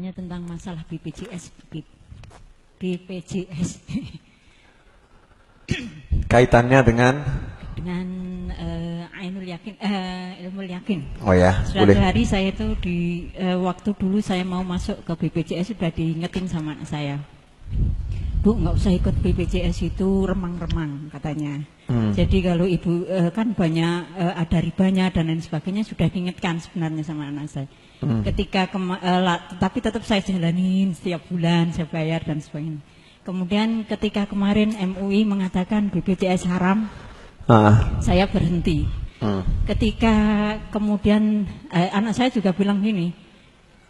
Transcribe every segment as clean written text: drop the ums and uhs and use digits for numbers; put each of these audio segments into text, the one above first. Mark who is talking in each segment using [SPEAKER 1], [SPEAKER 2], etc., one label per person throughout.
[SPEAKER 1] bertanya tentang masalah BPJS. BPJS.
[SPEAKER 2] Kaitannya dengan
[SPEAKER 1] Ainul Yakin, ilmu yakin.
[SPEAKER 2] Oh ya,
[SPEAKER 1] Suatu
[SPEAKER 2] boleh.
[SPEAKER 1] hari saya itu di waktu dulu saya mau masuk ke BPJS sudah diingetin sama anak saya. Bu, nggak usah ikut BPJS itu remang-remang katanya. Jadi kalau ibu kan banyak ada ribanya dan lain sebagainya sudah diingatkan sebenarnya sama anak saya. Ketika tapi tetap saya jalanin setiap bulan saya bayar dan sebagainya. Kemudian ketika kemarin MUI mengatakan BPJS haram, saya berhenti. Ketika kemudian anak saya juga bilang gini,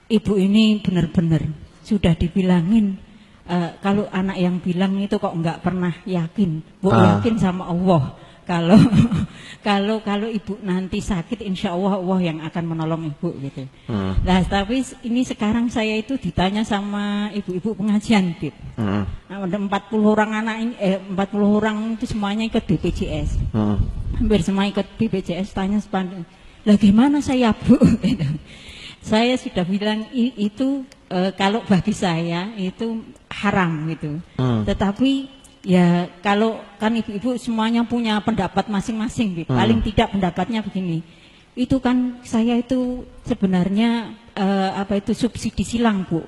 [SPEAKER 1] ibu ini benar-benar sudah dibilangin. Kalau anak yang bilang itu kok nggak pernah yakin, Bu yakin sama Allah. Kalau ibu nanti sakit, insya Allah Allah yang akan menolong ibu gitu. Nah tapi ini sekarang saya itu ditanya sama ibu-ibu pengajian, Bib. Ada 40 orang anak ini, 40 orang itu semuanya ikut BPJS. Hampir semua ikut BPJS. Tanya sepanjang, lah gimana saya Bu? Gitu. Saya sudah bilang itu kalau bagi saya itu haram gitu. Tetapi ya kalau kan ibu-ibu semuanya punya pendapat masing-masing. Paling tidak pendapatnya begini. Itu kan saya itu sebenarnya subsidi silang Bu.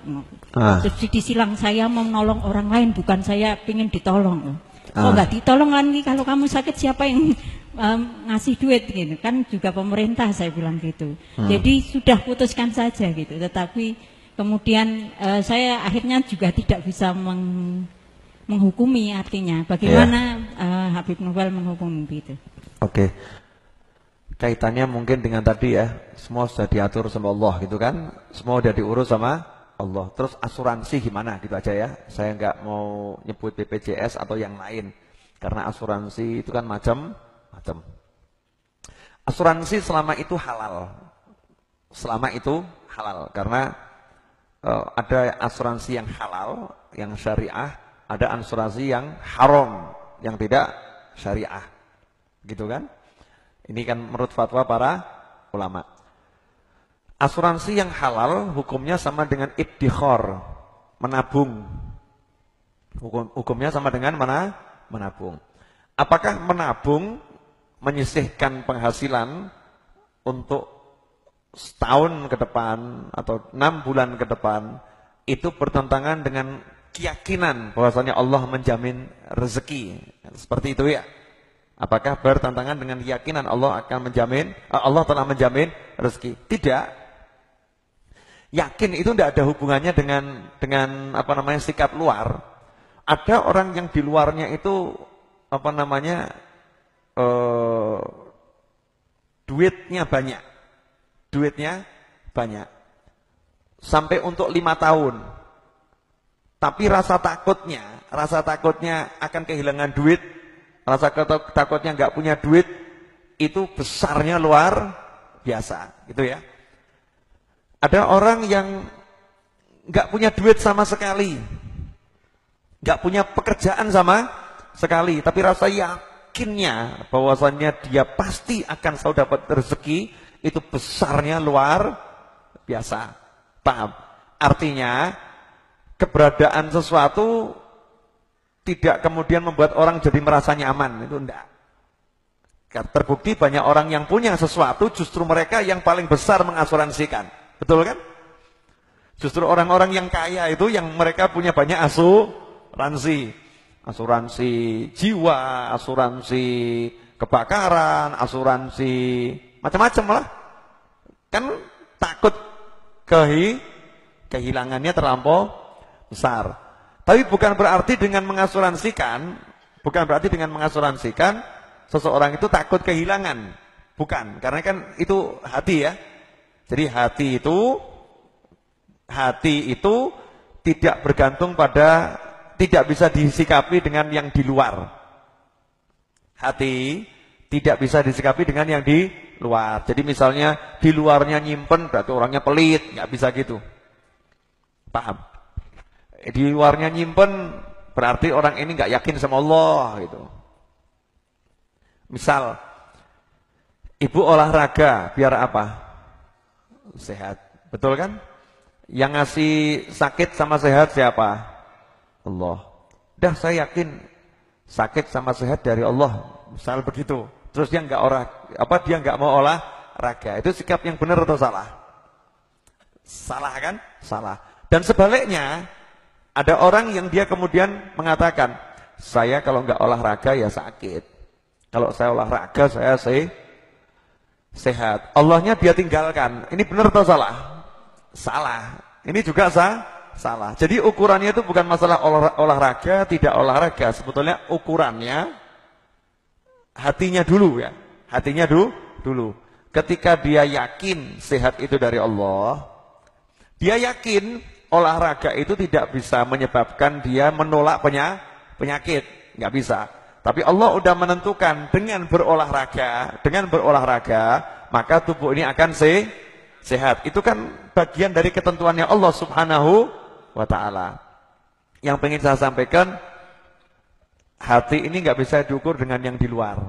[SPEAKER 1] Subsidi silang, saya mau menolong orang lain, bukan saya ingin ditolong. Oh nggak ditolong kan, kalau kamu sakit siapa yang ngasih duit gitu kan, juga pemerintah, saya bilang gitu. Jadi sudah putuskan saja gitu. Tetapi kemudian saya akhirnya juga tidak bisa menghukumi, artinya bagaimana Habib Novel menghukumi gitu.
[SPEAKER 2] Oke. Kaitannya mungkin dengan tadi ya, semua sudah diatur sama Allah gitu kan, semua sudah diurus sama Allah. Terus asuransi gimana gitu aja ya. Saya nggak mau nyebut BPJS atau yang lain, karena asuransi itu kan macam-macam. Asuransi selama itu halal, karena ada asuransi yang halal, yang syariah, ada asuransi yang haram, yang tidak syariah, gitu kan? Ini kan menurut fatwa para ulama. Asuransi yang halal hukumnya sama dengan iddikhar, menabung. Hukumnya sama dengan menabung. Apakah menabung menyisihkan penghasilan untuk setahun ke depan atau 6 bulan ke depan, itu bertentangan dengan keyakinan bahwasanya Allah menjamin rezeki. Seperti itu ya. Apakah bertentangan dengan keyakinan Allah akan menjamin, Allah telah menjamin rezeki? Tidak. Yakin itu tidak ada hubungannya dengan sikap luar. Ada orang yang di luarnya itu duitnya banyak, sampai untuk 5 tahun. Tapi rasa takutnya akan kehilangan duit, rasa takutnya nggak punya duit, itu besarnya luar biasa, gitu ya. Ada orang yang nggak punya duit sama sekali, nggak punya pekerjaan sama sekali, tapi rasa yakinnya bahwasannya dia pasti akan selalu dapat rezeki, itu besarnya luar biasa. Paham? Artinya keberadaan sesuatu tidak kemudian membuat orang jadi merasa nyaman, itu enggak. Terbukti banyak orang yang punya sesuatu, justru mereka yang paling besar mengasuransikan. Betul kan? Justru orang-orang yang kaya itu yang mereka punya banyak asuransi. Asuransi jiwa, asuransi kebakaran, asuransi macam-macam lah. Kan takut kehilangannya terlampau besar. Tapi bukan berarti dengan mengasuransikan seseorang itu takut kehilangan. Bukan, karena kan itu hati ya. Jadi hati itu tidak bergantung pada, tidak bisa disikapi dengan yang di luar. Hati tidak bisa disikapi dengan yang di luar. Jadi misalnya di luarnya nyimpen berarti orangnya pelit, nggak bisa gitu. Paham? Di luarnya nyimpen berarti orang ini nggak yakin sama Allah gitu. Misal ibu olahraga biar apa? Sehat, betul kan? Yang ngasih sakit sama sehat siapa? Allah. Dah saya yakin sakit sama sehat dari Allah. Misal begitu. Terus dia nggak mau olahraga. Itu sikap yang benar atau salah? Salah kan? Salah. Dan sebaliknya, ada orang yang dia kemudian mengatakan, saya kalau nggak olahraga ya sakit. Kalau saya olahraga saya sehat. Allahnya dia tinggalkan. Ini benar atau salah? Salah. Ini juga salah. Jadi ukurannya itu bukan masalah olahraga, tidak olahraga. Sebetulnya ukurannya hatinya dulu ya. Hatinya dulu. Ketika dia yakin sehat itu dari Allah, dia yakin olahraga itu tidak bisa menyebabkan dia menolak penyakit. Nggak bisa. Tapi Allah udah menentukan dengan berolahraga, maka tubuh ini akan sehat. Itu kan bagian dari ketentuannya Allah Subhanahu wa ta'ala. Yang pengen saya sampaikan, hati ini nggak bisa diukur dengan yang di luar.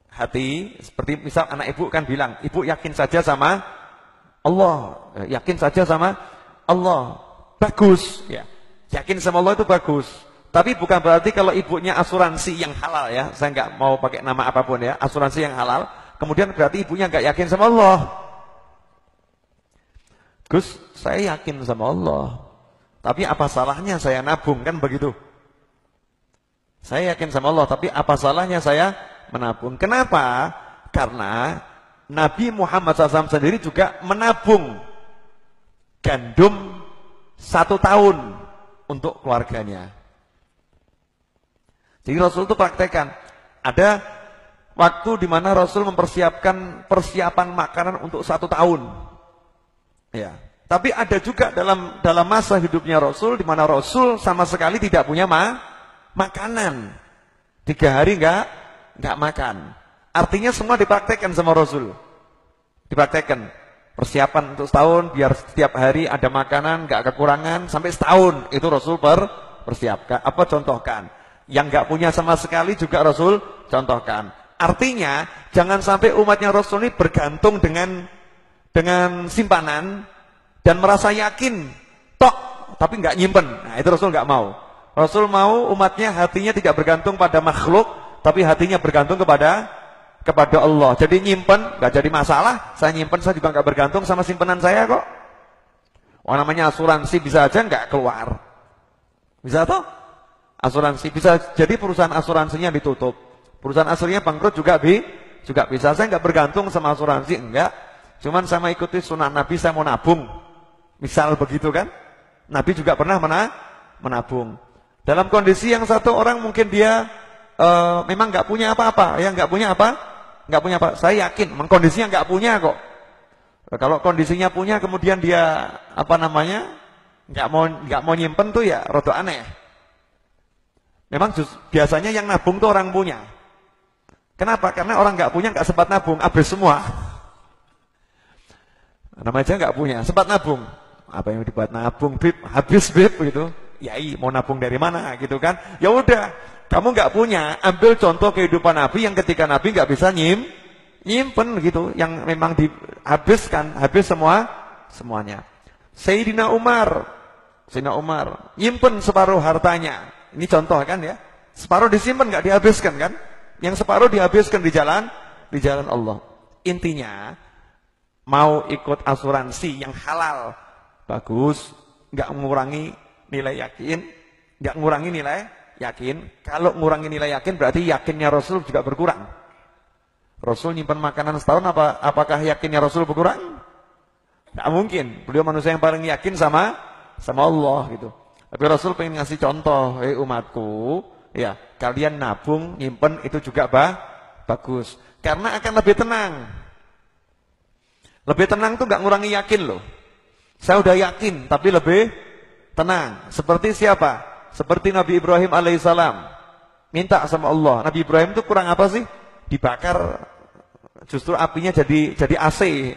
[SPEAKER 2] Hati, seperti misal anak ibu kan bilang, ibu yakin saja sama Allah, yakin saja sama Allah, bagus. Ya, yakin sama Allah itu bagus. Tapi bukan berarti kalau ibunya asuransi yang halal ya, saya nggak mau pakai nama apapun ya, asuransi yang halal, kemudian berarti ibunya nggak yakin sama Allah. Gus, saya yakin sama Allah, tapi apa salahnya saya nabung, kan begitu? Saya yakin sama Allah, tapi apa salahnya saya menabung? Kenapa? Karena Nabi Muhammad SAW sendiri juga menabung gandum 1 tahun untuk keluarganya. Jadi Rasul itu praktekkan. Ada waktu di mana Rasul mempersiapkan persiapan makanan untuk 1 tahun. Ya. Tapi ada juga dalam masa hidupnya Rasul di mana Rasul sama sekali tidak punya makanan. 3 hari enggak makan. Artinya semua dipraktekkan sama Rasul. Dipraktekkan. Persiapan untuk setahun biar setiap hari ada makanan, enggak kekurangan sampai setahun. Itu Rasul persiapkan. Contohkan. Yang enggak punya sama sekali juga Rasul contohkan. Artinya jangan sampai umatnya Rasul ini bergantung dengan simpanan dan merasa yakin tapi enggak nyimpen. Nah, itu Rasul enggak mau. Rasul mau umatnya hatinya tidak bergantung pada makhluk, tapi hatinya bergantung kepada Allah. Jadi nyimpen enggak jadi masalah. Saya nyimpen, saya juga enggak bergantung sama simpenan saya kok. Namanya asuransi bisa aja enggak keluar. Bisa toh? Asuransi bisa jadi perusahaan asuransinya ditutup. Perusahaan aslinya bangkrut juga bisa. Saya enggak bergantung sama asuransi, enggak. Cuman sama ikuti sunnah Nabi, saya mau nabung. Misal begitu kan? Nabi juga pernah menabung. Dalam kondisi yang satu orang mungkin dia memang enggak punya apa-apa, ya enggak punya apa? Enggak punya apa. Saya yakin memang kondisinya enggak punya kok. Kalau kondisinya punya kemudian dia enggak mau nyimpen tuh ya rada aneh. Memang biasanya yang nabung tuh orang punya. Kenapa? Karena orang enggak punya enggak sempat nabung, habis semua. Namanya enggak punya, sempat nabung. Apa yang dibuat nabung, Bib? Habis, Bib, gitu. Yai, mau nabung dari mana gitu kan? Ya udah, kamu enggak punya, ambil contoh kehidupan Nabi yang ketika Nabi enggak bisa nyimpen gitu, yang memang dihabiskan, habis semuanya. Sayyidina Umar nyimpen separuh hartanya. Ini contoh kan ya. Separuh disimpan enggak dihabiskan kan? Yang separuh dihabiskan di jalan Allah. Intinya mau ikut asuransi yang halal bagus, enggak mengurangi nilai yakin. Kalau mengurangi nilai yakin berarti yakinnya Rasul juga berkurang. Rasul nyimpan makanan setahun, apakah yakinnya Rasul berkurang? Enggak mungkin. Beliau manusia yang paling yakin sama Allah gitu. Tapi Rasul pengen ngasih contoh, umatku, ya, kalian nabung, nyimpen itu juga bagus. Karena akan lebih tenang. Lebih tenang tuh enggak ngurangi yakin loh. Saya udah yakin tapi lebih tenang. Seperti siapa? Seperti Nabi Ibrahim alaihissalam. Minta sama Allah. Nabi Ibrahim itu kurang apa sih? Dibakar, justru apinya jadi AC.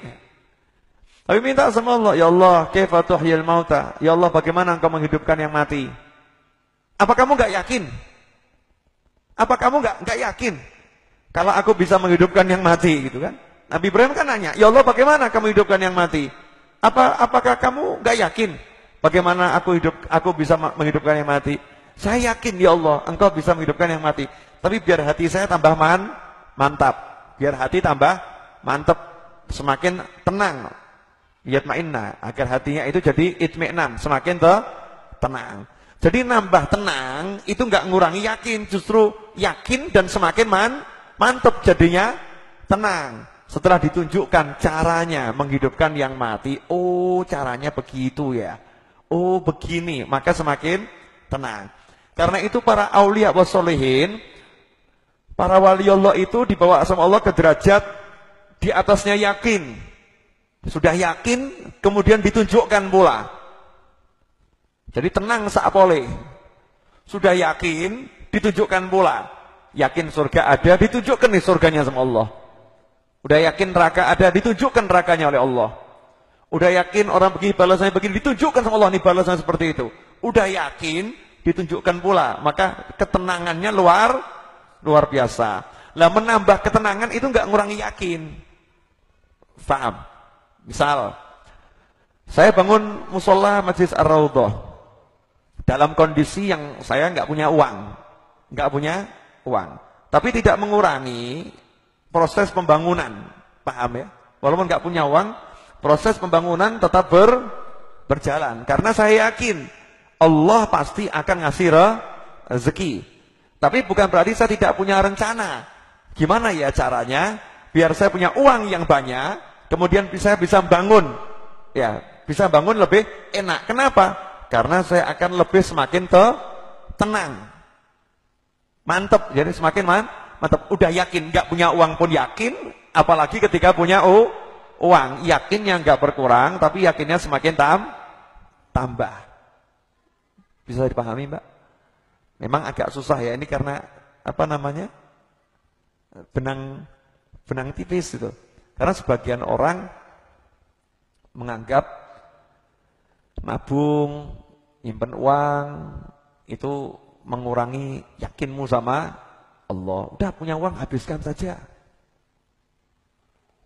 [SPEAKER 2] Tapi minta sama Allah, ya Allah, kaifa tuhyil mauta? Ya Allah, bagaimana engkau menghidupkan yang mati? Apa kamu enggak yakin? Apa kamu enggak yakin kalau aku bisa menghidupkan yang mati gitu kan? Nabi Ibrahim kan nanya, ya Allah, bagaimana kamu hidupkan yang mati? Apakah kamu nggak yakin bagaimana aku bisa menghidupkan yang mati? Saya yakin ya Allah, Engkau bisa menghidupkan yang mati. Tapi biar hati saya tambah mantap, biar hati tambah mantap, semakin tenang. Yatma'inna, agar hatinya itu jadi itmi'nan, semakin tenang. Jadi nambah tenang itu nggak ngurangi yakin, justru yakin dan semakin mantap jadinya tenang. Setelah ditunjukkan caranya menghidupkan yang mati, oh caranya begitu ya, oh begini, maka semakin tenang. Karena itu para aulia wassolihin, para wali Allah itu dibawa sama Allah ke derajat di atasnya yakin. Sudah yakin, kemudian ditunjukkan pula. Jadi tenang saapole. Sudah yakin, ditunjukkan pula. Yakin surga ada, ditunjukkan nih surganya sama Allah. Udah yakin neraka ada, ditunjukkan nerakanya oleh Allah. Udah yakin orang begini balasannya begini, ditunjukkan sama Allah nih balasannya seperti itu. Udah yakin, ditunjukkan pula. Maka ketenangannya luar biasa. Lah menambah ketenangan itu enggak ngurangi yakin. Paham? Misal, saya bangun musola Masjid Ar-Raudhah dalam kondisi yang saya nggak punya uang, tapi tidak mengurangi proses pembangunan, paham ya? Walaupun nggak punya uang, proses pembangunan tetap berjalan, karena saya yakin Allah pasti akan ngasih rezeki. Tapi bukan berarti saya tidak punya rencana. Gimana ya caranya biar saya punya uang yang banyak, kemudian saya bisa bangun, ya bisa bangun lebih enak. Kenapa? Karena saya akan lebih semakin tenang, mantep. Jadi semakin mantep. Udah yakin, nggak punya uang pun yakin, apalagi ketika punya uang, yakinnya nggak berkurang, tapi yakinnya semakin tambah. Bisa dipahami, Mbak? Memang agak susah ya ini karena apa namanya benang tipis itu. Karena sebagian orang menganggap nabung, nyimpen uang itu mengurangi yakinmu sama Allah. Udah punya uang habiskan saja.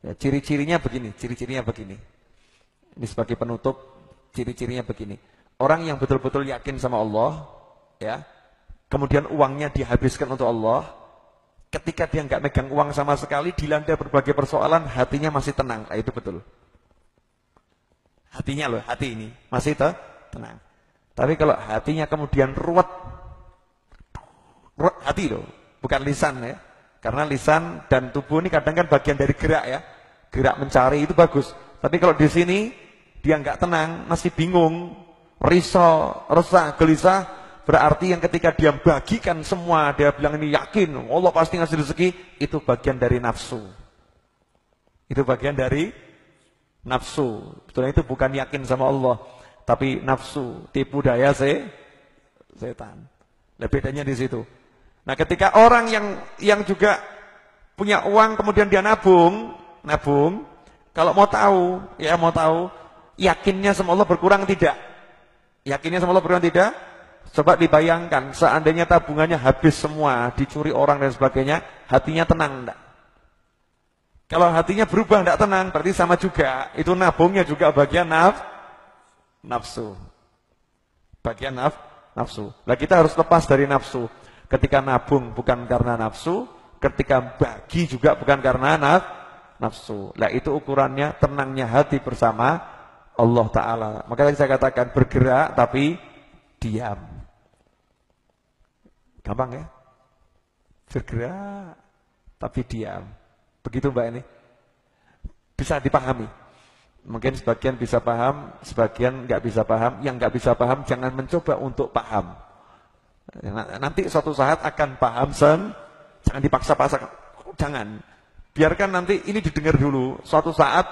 [SPEAKER 2] Ya, ciri-cirinya begini. Ini sebagai penutup, ciri-cirinya begini. Orang yang betul-betul yakin sama Allah, ya, kemudian uangnya dihabiskan untuk Allah. Ketika dia nggak megang uang sama sekali, dilanda berbagai persoalan, hatinya masih tenang. Nah, itu betul. Hatinya loh, hati ini masih tenang. Tapi kalau hatinya kemudian ruwet hati loh, bukan lisan ya. Karena lisan dan tubuh ini kadang kan bagian dari gerak ya. Gerak mencari itu bagus. Tapi kalau di sini dia nggak tenang, masih bingung, risau, resah, gelisah, berarti yang ketika dia bagikan semua, dia bilang ini yakin Allah pasti ngasih rezeki, itu bagian dari nafsu. Itu bagian dari nafsu. Betulnya itu bukan yakin sama Allah, tapi nafsu, tipu daya setan. Nah, bedanya di situ. Nah, ketika orang yang juga punya uang kemudian dia nabung, kalau mau tahu, yakinnya sama Allah berkurang tidak? Yakinnya sama Allah berkurang tidak? Coba dibayangkan, seandainya tabungannya habis semua, dicuri orang dan sebagainya, hatinya tenang enggak? Kalau hatinya berubah tidak tenang, berarti sama juga. Itu nabungnya juga bagian nafsu. Bagian nafsu. Nah, kita harus lepas dari nafsu. Ketika nabung bukan karena nafsu, ketika bagi juga bukan karena nafsu. Nah, itu ukurannya tenangnya hati bersama Allah Ta'ala. Makanya saya katakan bergerak tapi diam. Gampang ya? Bergerak tapi diam. Begitu Mbak ini. Bisa dipahami. Mungkin sebagian bisa paham, sebagian nggak bisa paham. Yang nggak bisa paham jangan mencoba untuk paham. Nanti suatu saat akan paham jangan dipaksa-paksa. Jangan. Biarkan nanti ini didengar dulu. Suatu saat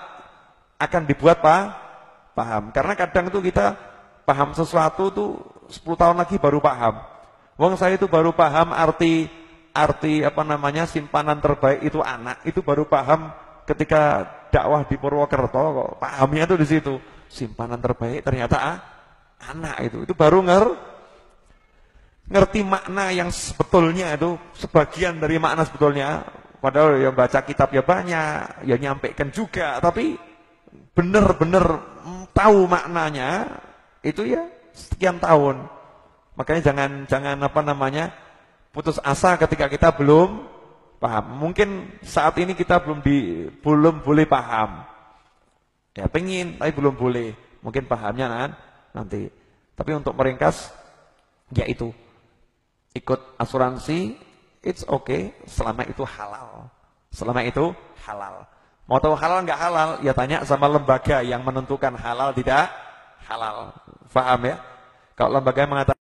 [SPEAKER 2] akan dibuat paham. Karena kadang itu kita paham sesuatu tuh 10 tahun lagi baru paham. Wong saya itu baru paham arti simpanan terbaik itu anak, itu baru paham ketika dakwah di Purwokerto kok. Pahamnya tuh di situ. Simpanan terbaik ternyata anak itu baru ngerti makna yang sebetulnya itu, sebagian dari makna sebetulnya. Padahal yang baca kitab ya banyak, ya nyampaikan juga, tapi benar-benar tahu maknanya, itu ya sekian tahun. Makanya jangan putus asa ketika kita belum paham. Mungkin saat ini kita belum boleh paham. Ya pengen, tapi belum boleh. Mungkin pahamnya nanti. Tapi untuk meringkas, ya itu. Ikut asuransi, it's okay, selama itu halal. Selama itu halal. Mau tahu halal nggak halal? Ya tanya sama lembaga yang menentukan halal tidak halal. Paham ya? Kalau lembaga mengatakan